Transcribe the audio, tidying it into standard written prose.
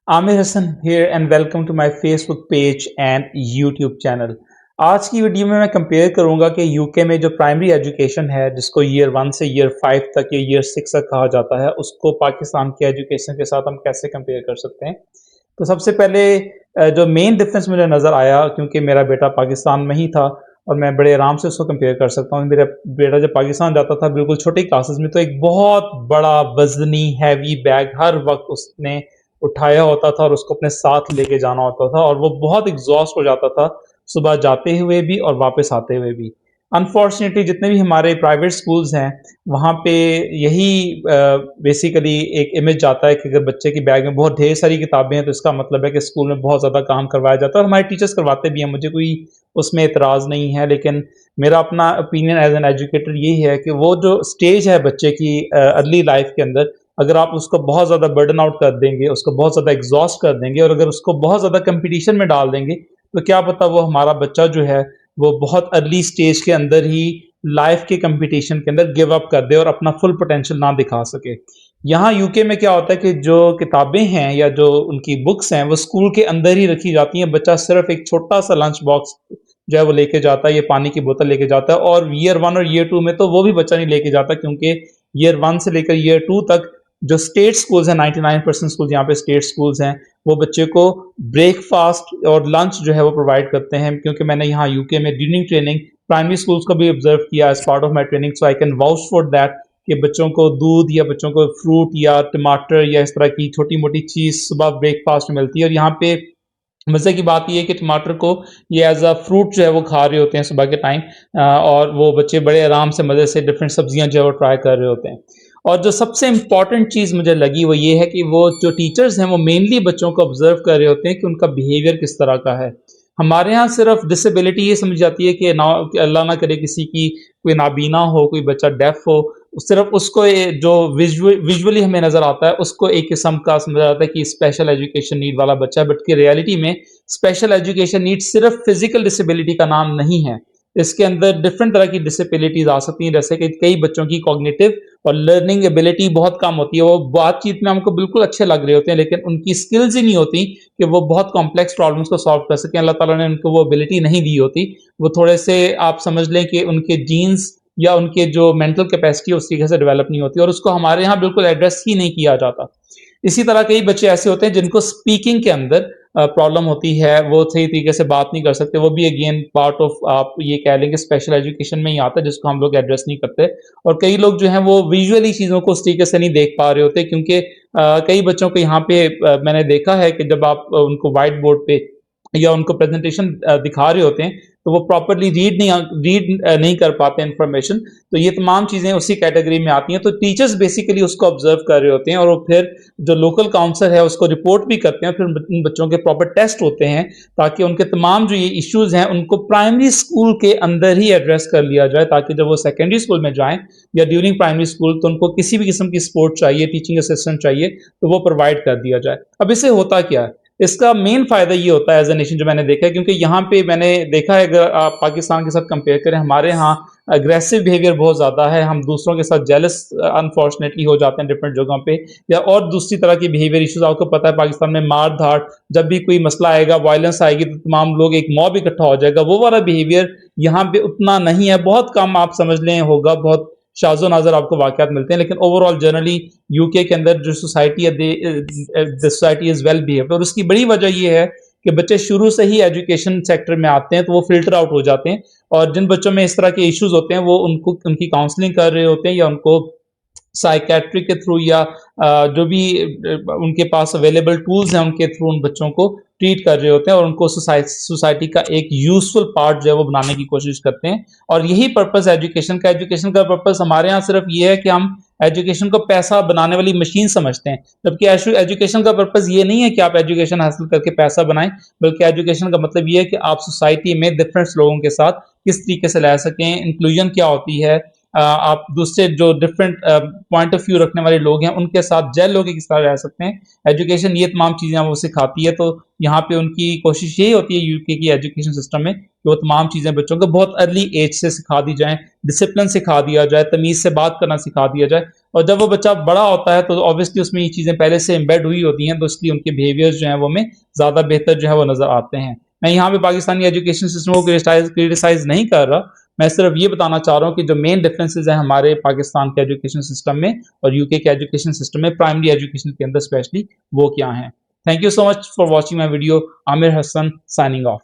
Aamir Hasan here and welcome to my Facebook page and YouTube channel. आज की video में मैं कंपेयर करूंगा कि यूके में जो प्राइमरी एजुकेशन है जिसको ईयर 1 से ईयर 5 तक या ईयर 6 तक कहा जाता है उसको पाकिस्तान के एजुकेशन के साथ हम कैसे कंपेयर कर सकते हैं। तो सबसे पहले जो मेन डिफरेंस मुझे नज़र आया क्योंकि मेरा बेटा पाकिस्तान में ही था और मैं बड़े आराम से उसको कंपेयर कर सकता हूँ। मेरा बेटा जब पाकिस्तान जाता था बिल्कुल छोटी क्लासेस में तो एक बहुत बड़ा वज़नी हैवी बैग हर वक़्त उसने उठाया होता था और उसको अपने साथ लेके जाना होता था और वो बहुत एग्जॉस्ट हो जाता था सुबह जाते हुए भी और वापस आते हुए भी। अनफॉर्चुनेटली जितने भी हमारे प्राइवेट स्कूल्स हैं वहाँ पे यही बेसिकली एक इमेज जाता है कि अगर बच्चे की बैग में बहुत ढेर सारी किताबें हैं तो इसका मतलब है कि स्कूल में बहुत ज़्यादा काम करवाया जाता है और हमारे टीचर्स करवाते भी हैं, मुझे कोई उसमें एतराज़ नहीं है। लेकिन मेरा अपना ओपिनियन एज एन एजुकेटर यही है कि वो जो स्टेज है बच्चे की अर्ली लाइफ के अंदर, अगर आप उसको बहुत ज़्यादा बर्डन आउट कर देंगे, उसको बहुत ज़्यादा एग्ज़ॉस्ट कर देंगे और अगर उसको बहुत ज़्यादा कॉम्पिटिशन में डाल देंगे, तो क्या पता वो हमारा बच्चा जो है, वो बहुत अर्ली स्टेज के अंदर ही लाइफ़ के कॉम्पिटिशन के अंदर गिव अप कर दे और अपना फुल पोटेंशियल ना दिखा सके। यहाँ यूके में क्या होता है कि जो किताबें हैं या जो उनकी बुक्स हैं, वो स्कूल के अंदर ही रखी जाती हैं। बच्चा सिर्फ़ एक छोटा-सा लंच बॉक्स जो है वो लेके जाता है या पानी की बोतल लेके जाता है और ईयर 1 और ईयर 2 में तो वो भी बच्चा नहीं लेके जाता क्योंकि ईयर 1 से लेकर ईयर 2 तक जो स्टेट स्कूल्स हैं 99% स्कूल यहाँ पे स्टेट स्कूल्स हैं, वो बच्चे को ब्रेकफास्ट और लंच जो है वो प्रोवाइड करते हैं क्योंकि मैंने यहाँ यूके में ड्यूरिंग ट्रेनिंग प्राइमरी स्कूल्स को भी ऑब्जर्व किया as part of my training, so I can vouch for that कि बच्चों को दूध या बच्चों को फ्रूट या टमाटर या इस तरह की छोटी मोटी चीज़ सुबह ब्रेकफास्ट में मिलती है। और यहाँ पे मज़े की बात ये है कि टमाटर को ये एज़ अ फ्रूट जो है वो खा रहे होते हैं सुबह के टाइम, और वो बच्चे बड़े आराम से मज़े से डिफरेंट सब्जियां जो है वो ट्राई कर रहे होते हैं। और जो सबसे इम्पॉर्टेंट चीज़ मुझे लगी वो ये है कि वो जो टीचर्स हैं वो मेनली बच्चों को ऑब्जर्व कर रहे होते हैं कि उनका बिहेवियर किस तरह का है। हमारे यहाँ सिर्फ डिसेबिलिटी ये समझी जाती है कि अल्लाह ना करे किसी की कोई नाबीना हो, कोई बच्चा डेफ हो, सिर्फ उसको जो विजुअली हमें नज़र आता है उसको एक किस्म का समझा जाता है कि स्पेशल एजुकेशन नीड वाला बच्चा है, बट कि रियलिटी में स्पेशल एजुकेशन नीड सिर्फ फिजिकल डिसेबिलिटी का नाम नहीं है। इसके अंदर डिफरेंट तरह की डिसेबिलिटीज आ सकती हैं, जैसे कि कई बच्चों की कॉग्निटिव और लर्निंग एबिलिटी बहुत कम होती है। वो बातचीत में हमको बिल्कुल अच्छे लग रहे होते हैं लेकिन उनकी स्किल्स ही नहीं होती कि वो बहुत कॉम्प्लेक्स प्रॉब्लम्स को सॉल्व कर सकें। अल्लाह ताला ने उनको वो एबिलिटी नहीं दी होती। वो थोड़े से आप समझ लें कि उनके जीन्स या उनके जो मेंटल कैपेसिटी उस तरीके से डेवलप नहीं होती और उसको हमारे यहाँ बिल्कुल एड्रेस ही नहीं किया जाता। इसी तरह कई बच्चे ऐसे होते हैं जिनको स्पीकिंग के अंदर प्रॉब्लम होती है, वो सही तरीके से बात नहीं कर सकते, वो भी अगेन पार्ट ऑफ आप ये कह लें कि स्पेशल एजुकेशन में ही आता है जिसको हम लोग एड्रेस नहीं करते। और कई लोग जो हैं वो विजुअली चीज़ों को उस तरीके से नहीं देख पा रहे होते क्योंकि कई बच्चों को यहाँ पे मैंने देखा है कि जब आप उनको व्हाइट बोर्ड पे या उनको प्रेजेंटेशन दिखा रहे होते हैं तो वो प्रॉपर्ली रीड नहीं कर पाते इंफॉर्मेशन। तो ये तमाम चीज़ें उसी कैटेगरी में आती हैं। तो टीचर्स बेसिकली उसको ऑब्जर्व कर रहे होते हैं और वो फिर जो लोकल काउंसलर है उसको रिपोर्ट भी करते हैं, फिर उन बच्चों के प्रॉपर टेस्ट होते हैं ताकि उनके तमाम जो ये इश्यूज हैं उनको प्राइमरी स्कूल के अंदर ही एड्रेस कर लिया जाए ताकि जब वो सेकेंडरी स्कूल में जाएं या ड्यूरिंग प्राइमरी स्कूल तो उनको किसी भी किस्म की सपोर्ट चाहिए, टीचिंग असिस्टेंट चाहिए, तो वो प्रोवाइड कर दिया जाए। अब इससे होता क्या है, इसका मेन फ़ायदा ये होता है एज़ अ नेशन जो मैंने देखा है, क्योंकि यहाँ पे मैंने देखा है अगर आप पाकिस्तान के साथ कंपेयर करें, हमारे यहाँ अग्रेसिव बिहेवियर बहुत ज़्यादा है। हम दूसरों के साथ जेलस अनफॉर्चुनेटली हो जाते हैं डिफरेंट जगहों पे, या और दूसरी तरह की बिहेवियर इश्यूज़। आपको पता है पाकिस्तान में मार-धाड़, जब भी कोई मसला आएगा, वायलेंस आएगी तो तमाम लोग एक मॉब इकट्ठा हो जाएगा। वो वाला बिहेवियर यहाँ पे उतना नहीं है, बहुत कम आप समझ लें होगा, बहुत शाज़ो नाज़र आपको वाक़यात मिलते हैं। लेकिन ओवरऑल जनरली यूके के अंदर जो सोसाइटी है the society is well behaved और उसकी बड़ी वजह ये है कि बच्चे शुरू से ही एजुकेशन सेक्टर में आते हैं तो वो फ़िल्टर आउट हो जाते हैं और जिन बच्चों में इस तरह के इश्यूज़ होते हैं वो उनको उनकी काउंसलिंग कर रहे होते हैं या उनको साइकेट्रिक के थ्रू या जो भी उनके पास अवेलेबल टूल्स हैं उनके थ्रू उन बच्चों को ट्रीट कर रहे होते हैं और उनको सोसाइटी का एक यूजफुल पार्ट जो है वो बनाने की कोशिश करते हैं। और यही पर्पस एजुकेशन का पर्पस हमारे यहाँ सिर्फ ये है कि हम एजुकेशन को पैसा बनाने वाली मशीन समझते हैं, जबकि एजुकेशन का पर्पस ये नहीं है कि आप एजुकेशन हासिल करके पैसा बनाएं, बल्कि एजुकेशन का मतलब ये है कि आप सोसाइटी में डिफरेंट लोगों के साथ किस तरीके से रह सकें, इंक्लूजन क्या होती है, आप दूसरे जो डिफरेंट पॉइंट ऑफ व्यू रखने वाले लोग हैं उनके साथ जेल होके किस तरह रह सकते हैं। एजुकेशन ये तमाम चीज़ें वो सिखाती है, तो यहाँ पे उनकी कोशिश यही होती है यूके की एजुकेशन सिस्टम में कि वो तमाम चीज़ें बच्चों को बहुत अर्ली एज से सिखा दी जाएँ, डिसिप्लिन सिखा दिया जाए, तमीज़ से बात करना सिखा दिया जाए। और जब वो बच्चा बड़ा होता है तो ऑब्वियसली उसमें ये चीज़ें पहले से एम्बेड हुई होती हैं, तो इसलिए उनके बिहेवियर्स जो हैं वो हमें ज़्यादा बेहतर जो है वो नज़र आते हैं। मैं यहाँ पे पाकिस्तानी एजुकेशन सिस्टम को क्रिटिसाइज़ नहीं कर रहा, मैं सिर्फ ये बताना चाह रहा हूँ कि जो मेन डिफरेंसेस हैं हमारे पाकिस्तान के एजुकेशन सिस्टम में और यूके के एजुकेशन सिस्टम में, प्राइमरी एजुकेशन के अंदर स्पेशली, वो क्या हैं। Thank you so much for watching my video. Aamir Hasan signing of.